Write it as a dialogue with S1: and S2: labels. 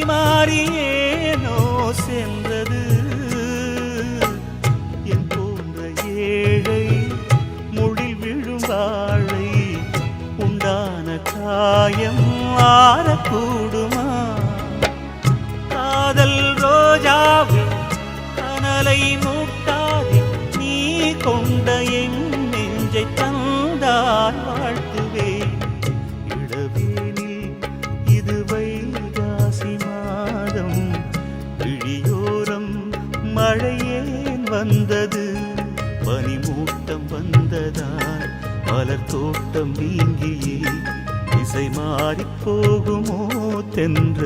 S1: மாறியேனோ சென்றது என் போன்ற ஏழை முழில் விழும் வாழை உண்டான காயம் ஆறக்கூடுமா காதல் ரோஜாவே கனலை மூட்டாதே நீ கொண்ட என் நெஞ்சை தந்தால் வாழ்த்துவேன் இளவேனில் இது வைகாசி மாதம் விழியோரம் மழையேன் வந்தது பனிமூட்டம் வந்ததால் மலர் தோட்டம் நீங்கியே திசை மாறிப் போகுமோ தென்றல்